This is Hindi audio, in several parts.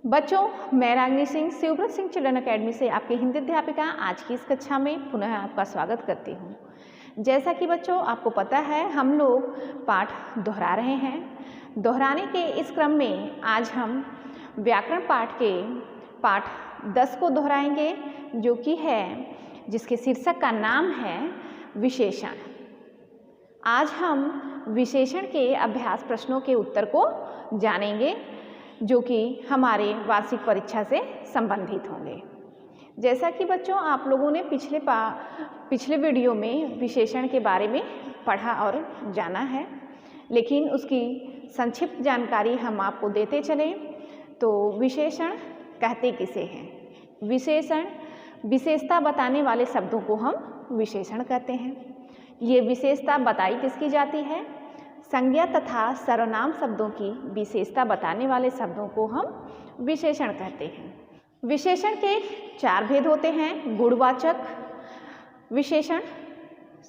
बच्चों, मैं रागिनी सिंह शिवव्रत सिंह चिल्ड्रन अकेडमी से आपकी हिंदी अध्यापिका आज की इस कक्षा में पुनः आपका स्वागत करती हूँ। जैसा कि बच्चों आपको पता है, हम लोग पाठ दोहरा रहे हैं। दोहराने के इस क्रम में आज हम व्याकरण पाठ के पाठ 10 को दोहराएंगे, जो कि है जिसके शीर्षक का नाम है विशेषण। आज हम विशेषण के अभ्यास प्रश्नों के उत्तर को जानेंगे, जो कि हमारे वार्षिक परीक्षा से संबंधित होंगे। जैसा कि बच्चों आप लोगों ने पिछले वीडियो में विशेषण के बारे में पढ़ा और जाना है, लेकिन उसकी संक्षिप्त जानकारी हम आपको देते चलें। तो विशेषण कहते किसे हैं? विशेषण विशेषता बताने वाले शब्दों को हम विशेषण कहते हैं। ये विशेषता बताई किसकी जाती है? संज्ञा तथा सर्वनाम शब्दों की विशेषता बताने वाले शब्दों को हम विशेषण कहते हैं। विशेषण के 4 भेद होते हैं: गुणवाचक विशेषण,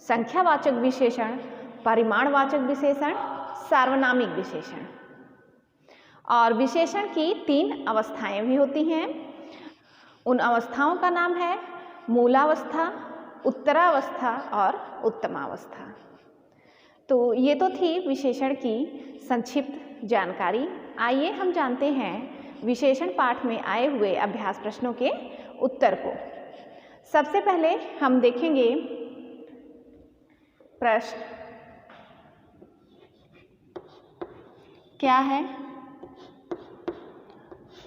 संख्यावाचक विशेषण, परिमाणवाचक विशेषण, सार्वनामिक विशेषण। और विशेषण की 3 अवस्थाएं भी होती हैं। उन अवस्थाओं का नाम है मूलावस्था, उत्तरावस्था और उत्तमावस्था। तो ये तो थी विशेषण की संक्षिप्त जानकारी। आइए हम जानते हैं विशेषण पाठ में आए हुए अभ्यास प्रश्नों के उत्तर को। सबसे पहले हम देखेंगे प्रश्न क्या है।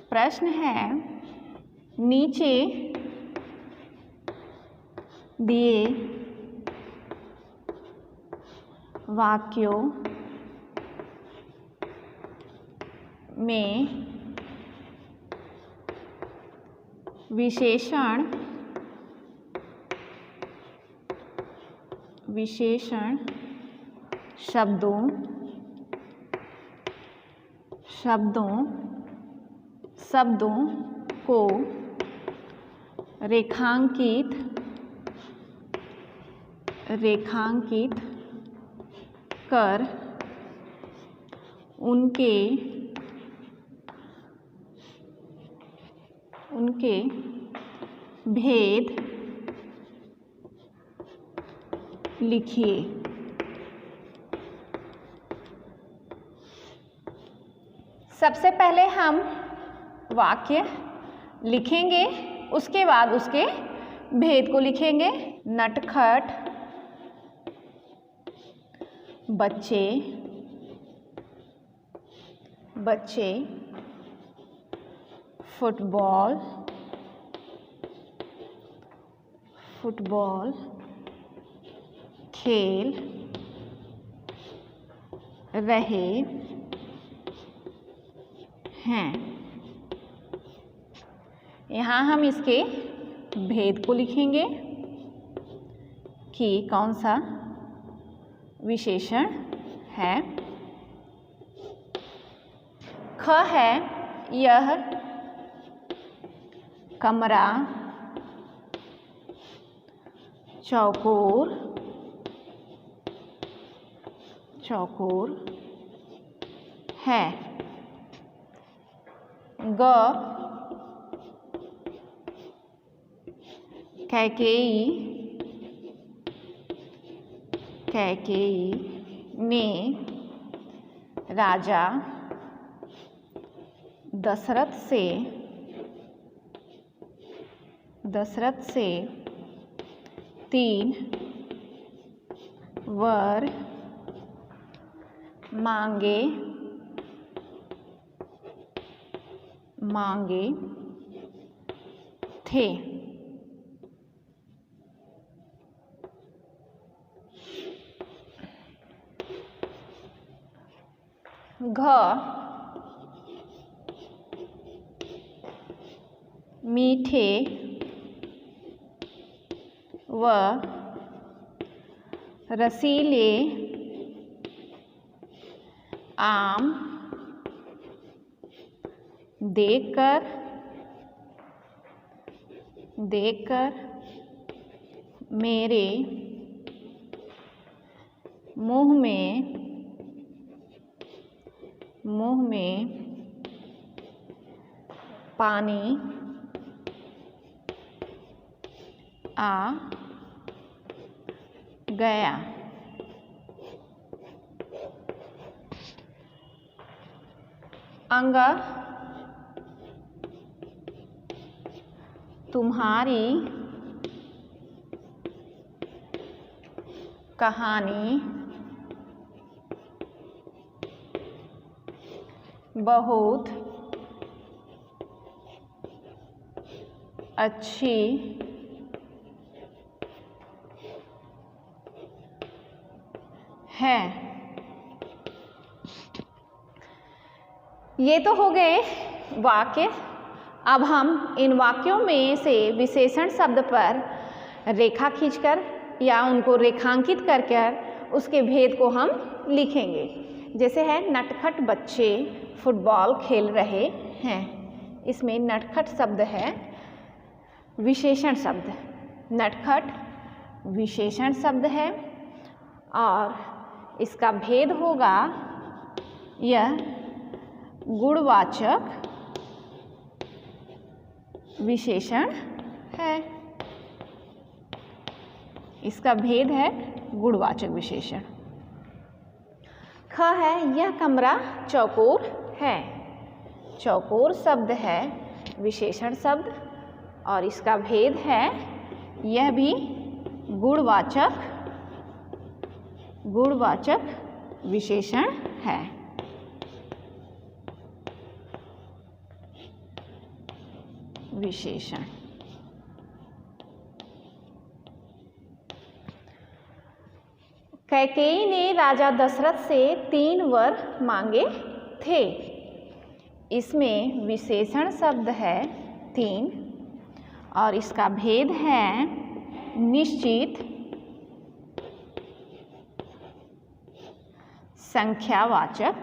प्रश्न है, नीचे दिए वाक्यों में विशेषण शब्दों को रेखांकित कर उनके भेद लिखिए। सबसे पहले हम वाक्य लिखेंगे, उसके बाद उसके भेद को लिखेंगे। नटखट बच्चे फुटबॉल खेल रहे हैं। यहाँ हम इसके भेद को लिखेंगे कि कौन सा विशेषण है। ख है, यह कमरा चौकोर है। ग कैकेयी ने राजा दशरथ से 3 वर मांगे थे। घ मीठे व रसीले आम देखकर मेरे मुंह में पानी आ गया। अंग तुम्हारी कहानी बहुत अच्छी है। ये तो हो गए वाक्य। अब हम इन वाक्यों में से विशेषण शब्द पर रेखा खींचकर या उनको रेखांकित कर उसके भेद को हम लिखेंगे। जैसे है नटखट बच्चे फुटबॉल खेल रहे हैं। इसमें नटखट शब्द है विशेषण शब्द। नटखट विशेषण शब्द है और इसका भेद होगा यह गुणवाचक विशेषण है। इसका भेद है गुणवाचक विशेषण। ख है यह कमरा चौकोर है। चौकोर शब्द है विशेषण शब्द और इसका भेद है यह भी गुणवाचक विशेषण है। विशेषण। कैकेयी ने राजा दशरथ से 3 वर मांगे थे। इसमें विशेषण शब्द है 3 और इसका भेद है निश्चित संख्यावाचक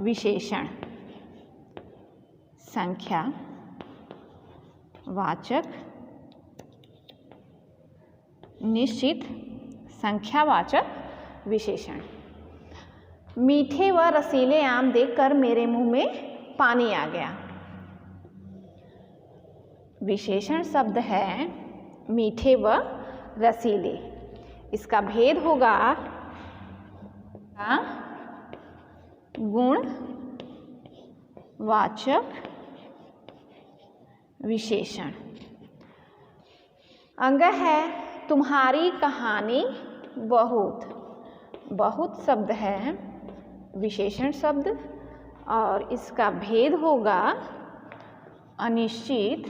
विशेषण। संख्यावाचक निश्चित संख्यावाचक विशेषण। मीठे व रसीले आम देखकर मेरे मुंह में पानी आ गया। विशेषण शब्द है मीठे व रसीले। इसका भेद होगा गुणवाचक विशेषण। अंग है तुम्हारी कहानी बहुत शब्द है विशेषण शब्द और इसका भेद होगा अनिश्चित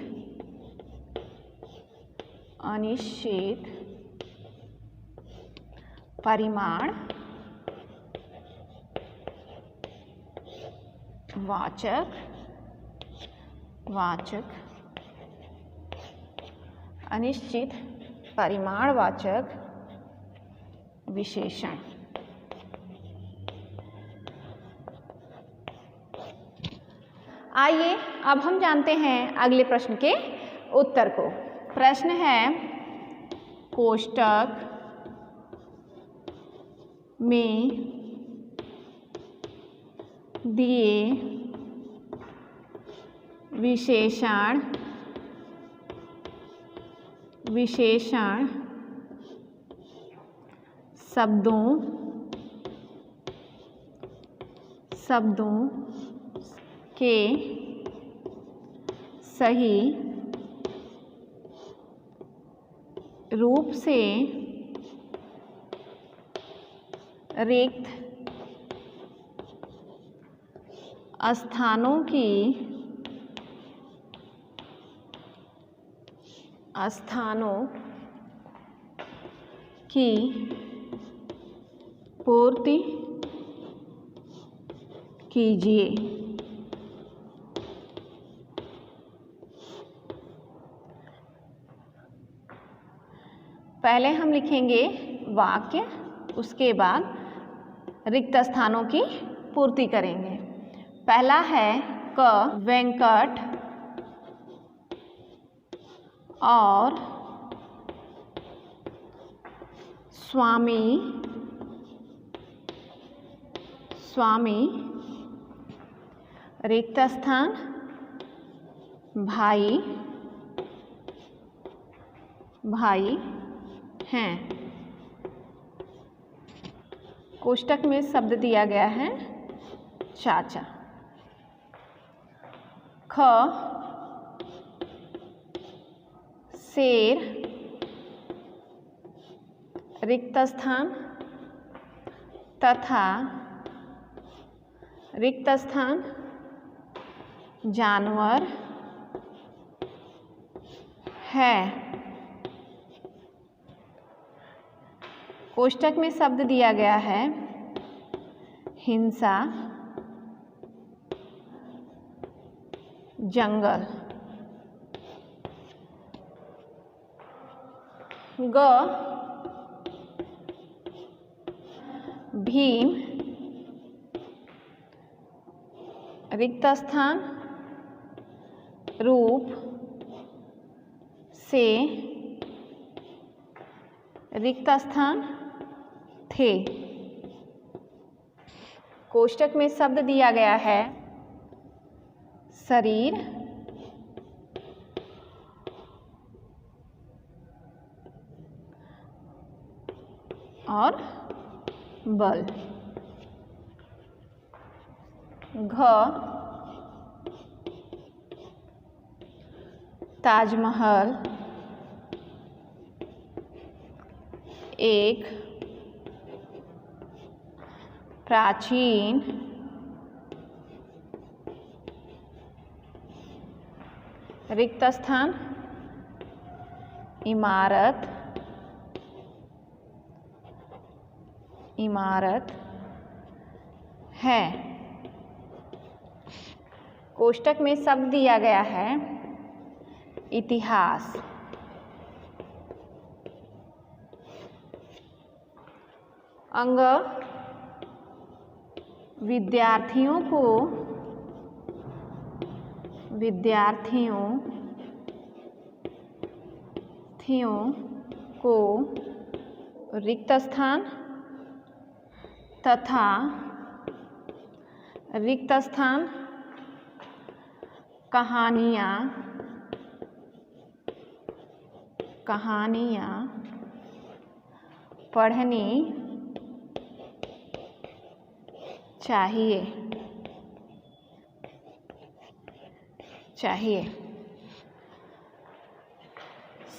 परिमाण वाचक अनिश्चित परिमाणवाचक विशेषण। आइए अब हम जानते हैं अगले प्रश्न के उत्तर को। प्रश्न है कोष्ठक में दिए विशेषण शब्दों के सही रूप से रिक्त स्थानों की पूर्ति कीजिए। पहले हम लिखेंगे वाक्य, उसके बाद रिक्त स्थानों की पूर्ति करेंगे। पहला है क वेंकट और स्वामी रिक्त स्थान भाई भाई हैं। कोष्टक में शब्द दिया गया है चाचा। ख शेर रिक्त स्थान तथा रिक्त स्थान जानवर है। कोष्टक में शब्द दिया गया है हिंसा जंगल। ग भीम रिक्त स्थान रूप से रिक्त स्थान थे। कोष्टक में शब्द दिया गया है शरीर और बल। घ ताजमहल एक प्राचीन रिक्त स्थान इमारत है। कोष्टक में शब्द दिया गया है इतिहास। अंग विद्यार्थियों को रिक्त स्थान तथा रिक्त स्थान कहानियाँ पढ़नी चाहिए।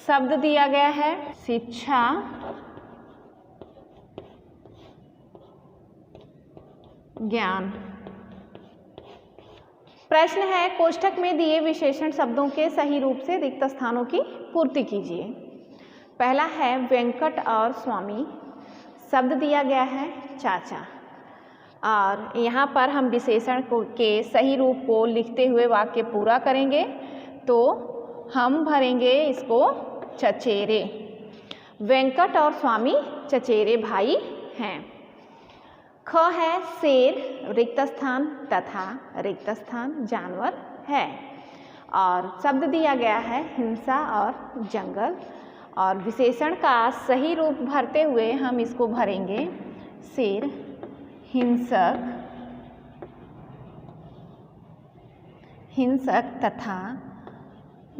शब्द दिया गया है शिक्षा ज्ञान। प्रश्न है कोष्टक में दिए विशेषण शब्दों के सही रूप से रिक्त स्थानों की पूर्ति कीजिए। पहला है वेंकट और स्वामी। शब्द दिया गया है चाचा और यहाँ पर हम विशेषण के सही रूप को लिखते हुए वाक्य पूरा करेंगे तो हम भरेंगे इसको चचेरे। वेंकट और स्वामी चचेरे भाई हैं। ख है शेर रिक्त स्थान तथा रिक्त स्थान जानवर है और शब्द दिया गया है हिंसा और जंगल और विशेषण का सही रूप भरते हुए हम इसको भरेंगे शेर हिंसक तथा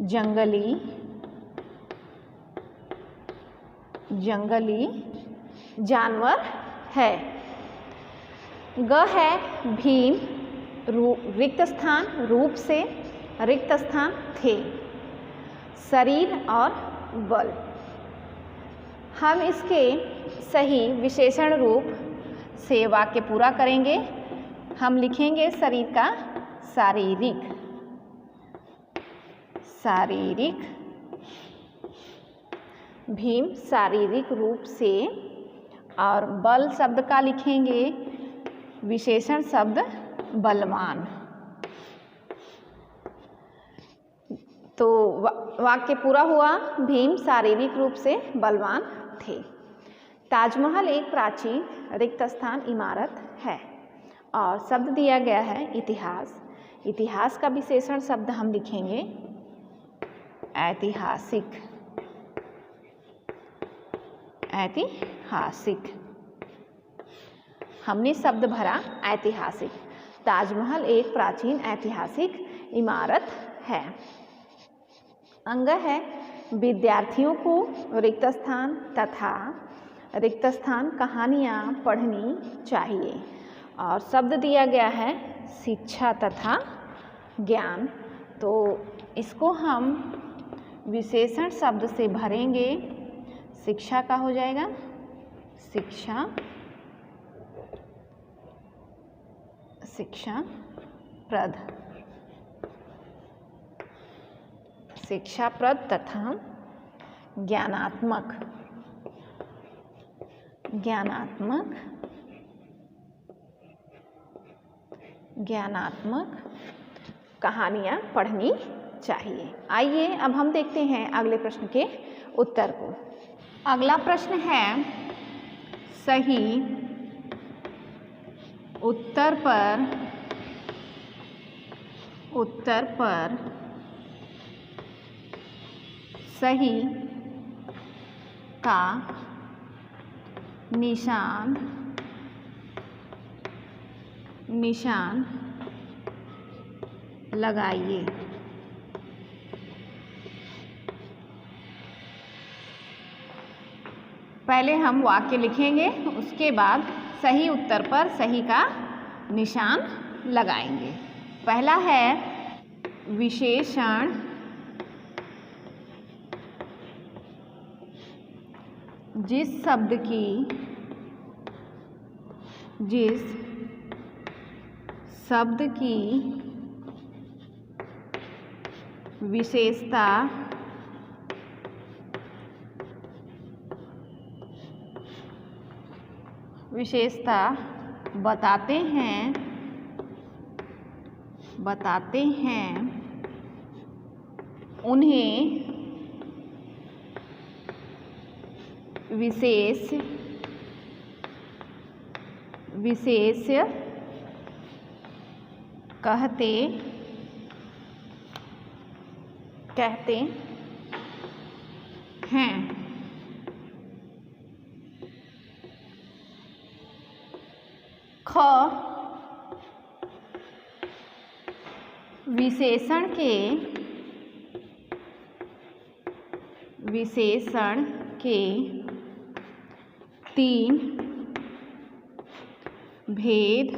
जंगली जानवर है। ग है भीम रिक्त स्थान रूप से रिक्त स्थान थे शरीर और बल। हम इसके सही विशेषण रूप से वाक्य पूरा करेंगे। हम लिखेंगे शरीर का शारीरिक भीम शारीरिक रूप से और बल शब्द का लिखेंगे विशेषण शब्द बलवान। तो वाक्य पूरा हुआ भीम शारीरिक रूप से बलवान थे। ताजमहल एक प्राचीन रिक्त स्थान इमारत है और शब्द दिया गया है इतिहास। इतिहास का विशेषण शब्द हम लिखेंगे ऐतिहासिक। हमने शब्द भरा ऐतिहासिक। ताजमहल एक प्राचीन ऐतिहासिक इमारत है। अंग है विद्यार्थियों को रिक्त स्थान तथा रिक्त स्थान कहानियाँ पढ़नी चाहिए। और शब्द दिया गया है शिक्षा तथा ज्ञान, तो इसको हम विशेषण शब्द से भरेंगे। शिक्षा का हो जाएगा शिक्षा, शिक्षाप्रद, शिक्षाप्रद तथा ज्ञानात्मक, ज्ञानात्मक, ज्ञानात्मक कहानियाँ पढ़नी चाहिए। आइए अब हम देखते हैं अगले प्रश्न के उत्तर को। अगला प्रश्न है सही उत्तर पर सही का निशान लगाइए। पहले हम वाक्य लिखेंगे, उसके बाद सही उत्तर पर सही का निशान लगाएंगे। पहला है विशेषण जिस शब्द की विशेषता बताते हैं उन्हें विशेष कहते हैं। ख विशेषण के 3 भेद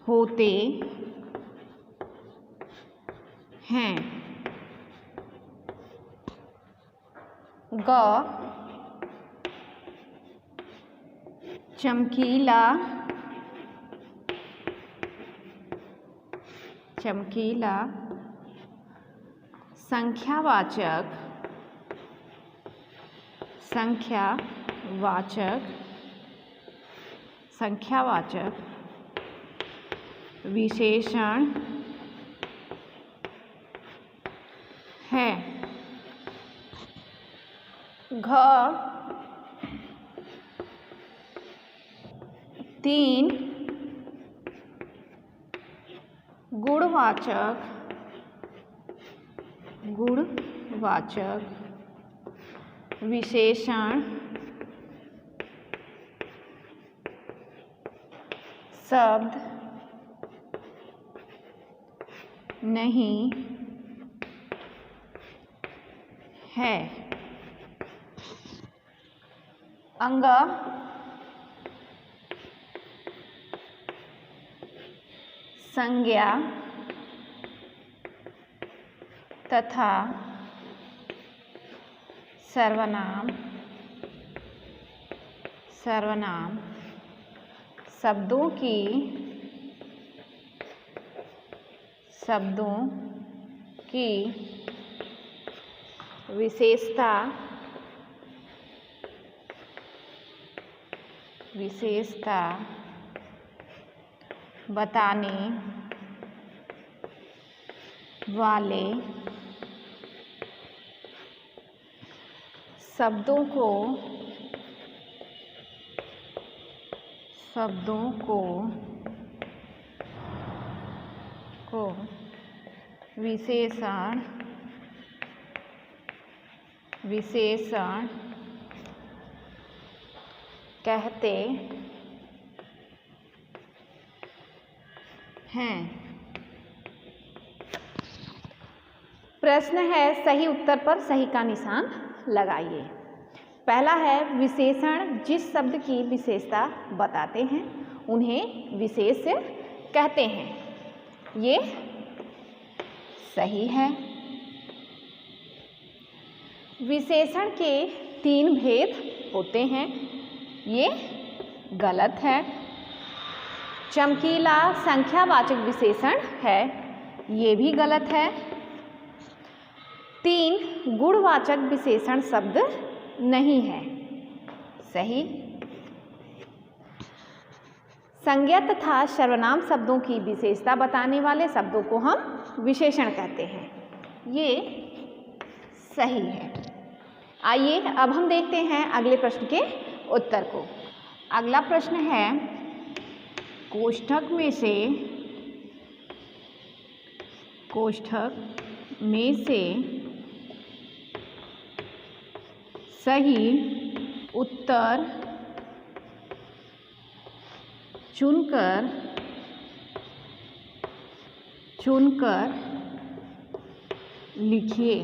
होते हैं। ग चमकीला, संख्यावाचक विशेषण है। घ 3 गुणवाचक विशेषण शब्द नहीं है। अंग संज्ञा तथा सर्वनाम शब्दों की विशेषता बताने वाले शब्दों को विशेषण कहते हैं। प्रश्न है सही उत्तर पर सही का निशान लगाइए। पहला है विशेषण जिस शब्द की विशेषता बताते हैं उन्हें विशेष कहते हैं। ये सही है। विशेषण के 3 भेद होते हैं। ये गलत है। चमकीला संख्यावाचक विशेषण है। ये भी गलत है। 3 गुणवाचक विशेषण शब्द नहीं है। सही। संज्ञा तथा सर्वनाम शब्दों की विशेषता बताने वाले शब्दों को हम विशेषण कहते हैं। ये सही है। आइए अब हम देखते हैं अगले प्रश्न के उत्तर को। अगला प्रश्न है कोष्ठक में से सही उत्तर चुनकर लिखिए।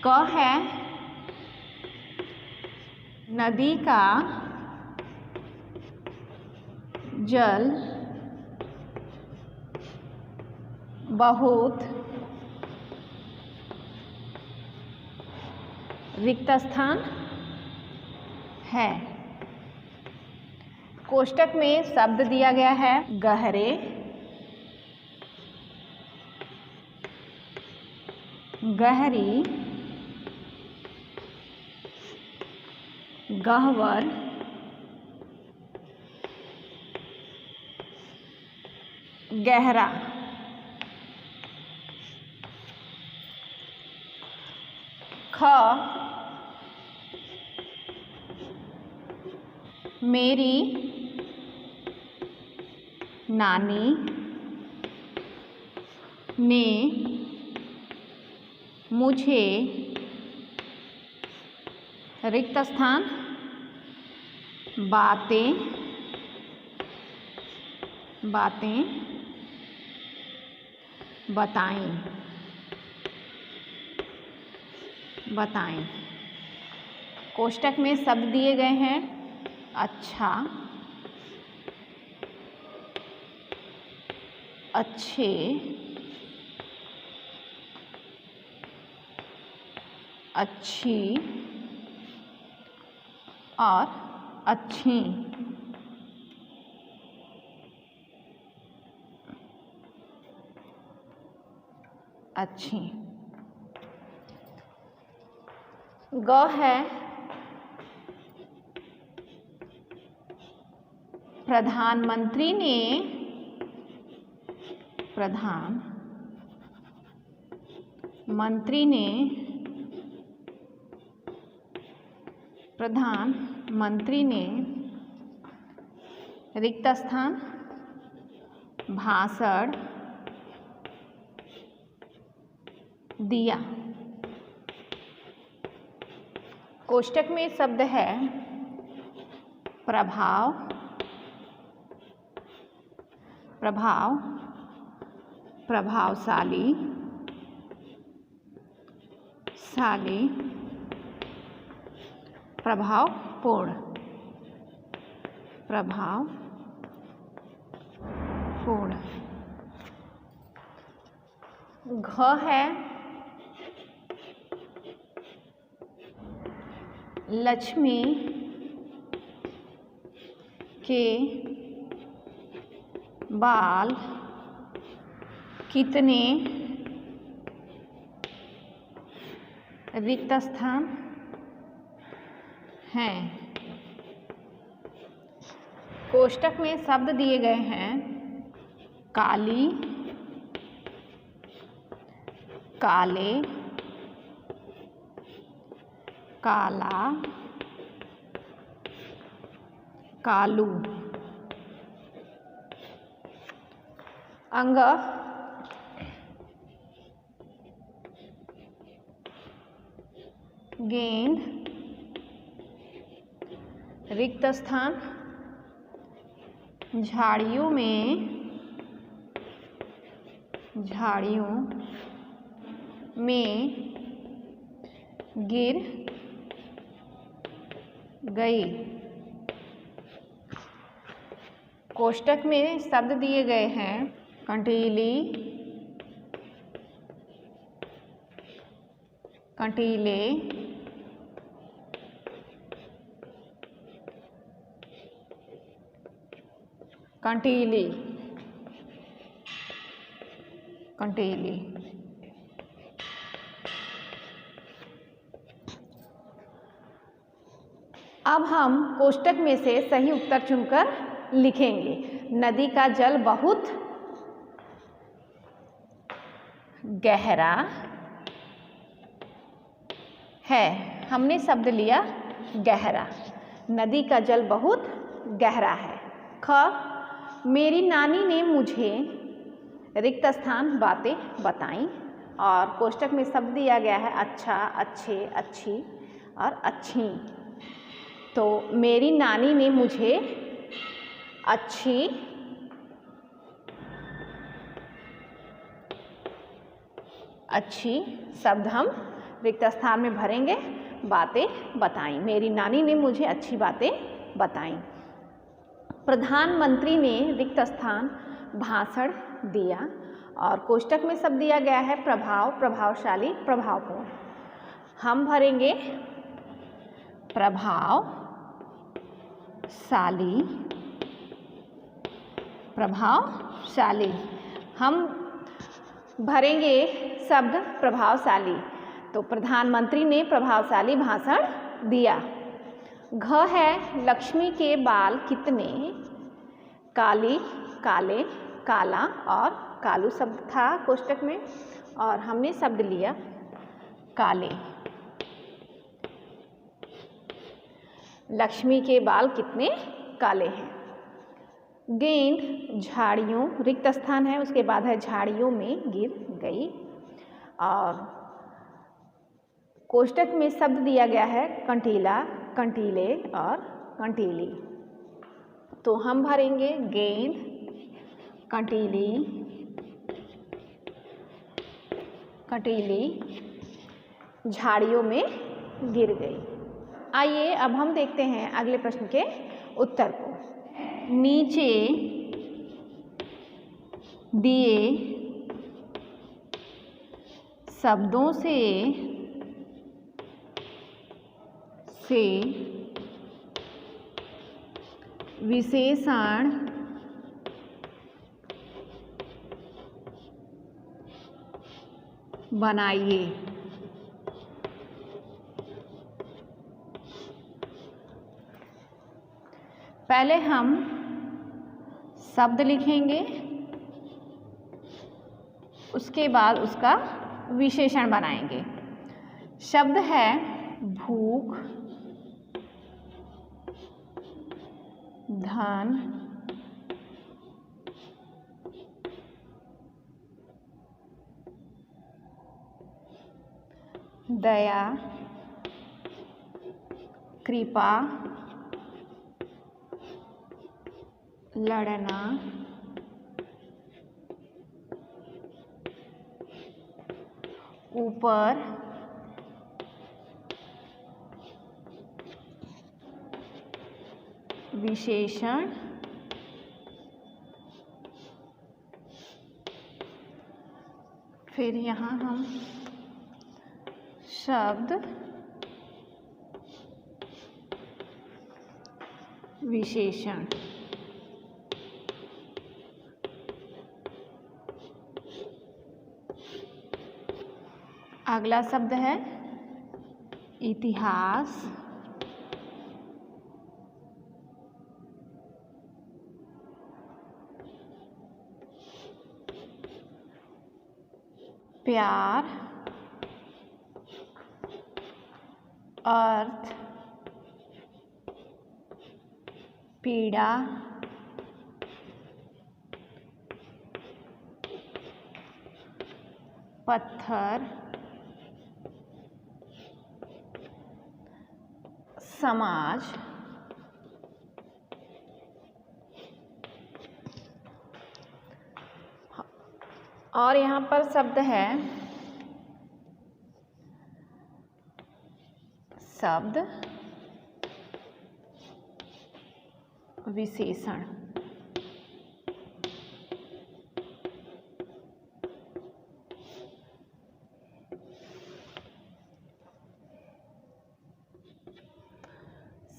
क है नदी का जल बहुत रिक्त स्थान है। कोष्ठक में शब्द दिया गया है गहरे, गहरी, गह्वर, गहरा। ख मेरी नानी ने मुझे रिक्त स्थान बातें बताएं। कोष्ठक में शब्द दिए गए हैं अच्छा, अच्छे, अच्छी और अच्छी। अच्छी। ग है प्रधानमंत्री ने रिक्त स्थान भाषण दिया। कोष्ठक में शब्द है प्रभाव, प्रभावशाली, प्रभावपूर्ण, घ है लक्ष्मी के बाल कितने रिक्त स्थान हैं। कोष्ठक में शब्द दिए गए हैं काली, काले, काला, कालू। अंग गेंद रिक्त स्थान झाड़ियों में गिर गई। कोष्टक में शब्द दिए गए हैं कंटीले, कंटीली। अब हम कोष्टक में से सही उत्तर चुनकर लिखेंगे। नदी का जल बहुत गहरा है। हमने शब्द लिया गहरा। नदी का जल बहुत गहरा है। ख, मेरी नानी ने मुझे रिक्त स्थान बातें बताई। और कोष्टक में शब्द दिया गया है अच्छा, अच्छे, अच्छी और अच्छी। तो मेरी नानी ने मुझे अच्छी शब्द हम रिक्त स्थान में भरेंगे, बातें बताई। मेरी नानी ने मुझे अच्छी बातें बताई। प्रधानमंत्री ने रिक्त स्थान भाषण दिया। और कोष्टक में शब्द दिया गया है प्रभाव, प्रभावशाली, प्रभावपूर्ण। हम भरेंगे प्रभावशाली। हम भरेंगे शब्द प्रभावशाली। तो प्रधानमंत्री ने प्रभावशाली भाषण दिया। घ है लक्ष्मी के बाल कितने काली, काले, काला और कालू शब्द था कोष्टक में और हमने शब्द लिया काले। लक्ष्मी के बाल कितने काले हैं। गेंद झाड़ियों, रिक्त स्थान है, उसके बाद है झाड़ियों में गिर गई। और कोष्टक में शब्द दिया गया है कंटीला, कंटीले और कंटीली। तो हम भरेंगे गेंद, कंटीली झाड़ियों में गिर गई। आइए अब हम देखते हैं अगले प्रश्न के उत्तर को। नीचे दिए शब्दों से विशेषण बनाइए। पहले हम शब्द लिखेंगे, उसके बाद उसका विशेषण बनाएंगे। शब्द है भूख, धन, दया, कृपा, लड़ना, ऊपर, विशेषण, फिर यहाँ हम शब्द, विशेषण। अगला शब्द है इतिहास, प्यार, अर्थ, पीड़ा, पत्थर, समाज, और यहाँ पर शब्द है शब्द विशेषण।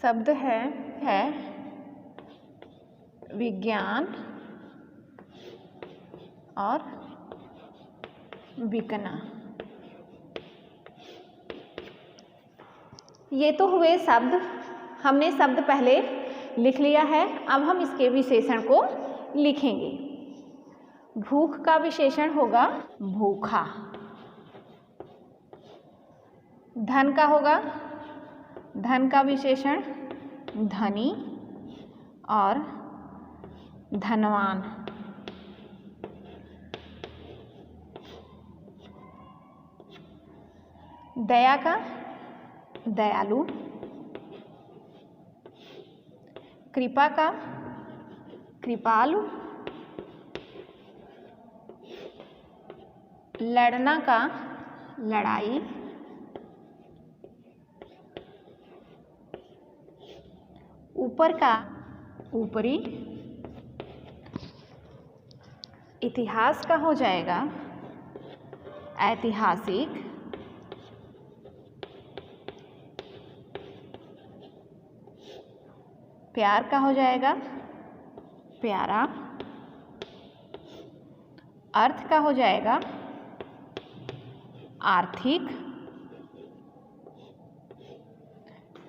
शब्द है विज्ञान और विकना। ये तो हुए शब्द, हमने शब्द पहले लिख लिया है। अब हम इसके विशेषण को लिखेंगे। भूख का विशेषण होगा भूखा। धन का होगा, धन का विशेषण धनी और धनवान। दया का दयालु। कृपा का कृपालु। लड़ना का लड़ाई। ऊपर का ऊपरी। इतिहास का हो जाएगा ऐतिहासिक। प्यार का हो जाएगा प्यारा। अर्थ का हो जाएगा आर्थिक।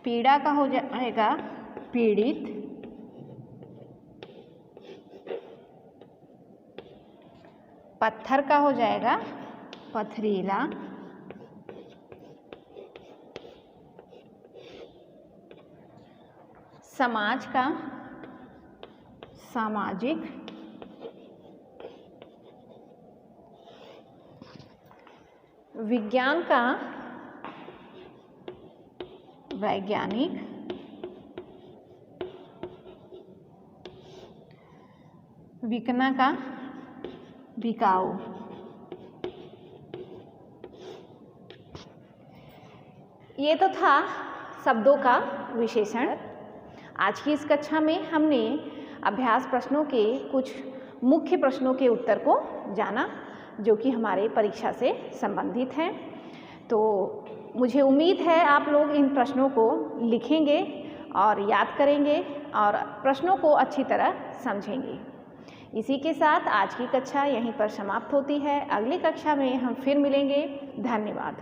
पीड़ा का हो जाएगा पीड़ित। पत्थर का हो जाएगा पथरीला। समाज का सामाजिक। विज्ञान का वैज्ञानिक। विकना का बिकाऊ। ये तो था शब्दों का विशेषण। आज की इस कक्षा में हमने अभ्यास प्रश्नों के कुछ मुख्य प्रश्नों के उत्तर को जाना, जो कि हमारे परीक्षा से संबंधित हैं। तो मुझे उम्मीद है आप लोग इन प्रश्नों को लिखेंगे और याद करेंगे और प्रश्नों को अच्छी तरह समझेंगे। इसी के साथ आज की कक्षा यहीं पर समाप्त होती है। अगली कक्षा में हम फिर मिलेंगे। धन्यवाद।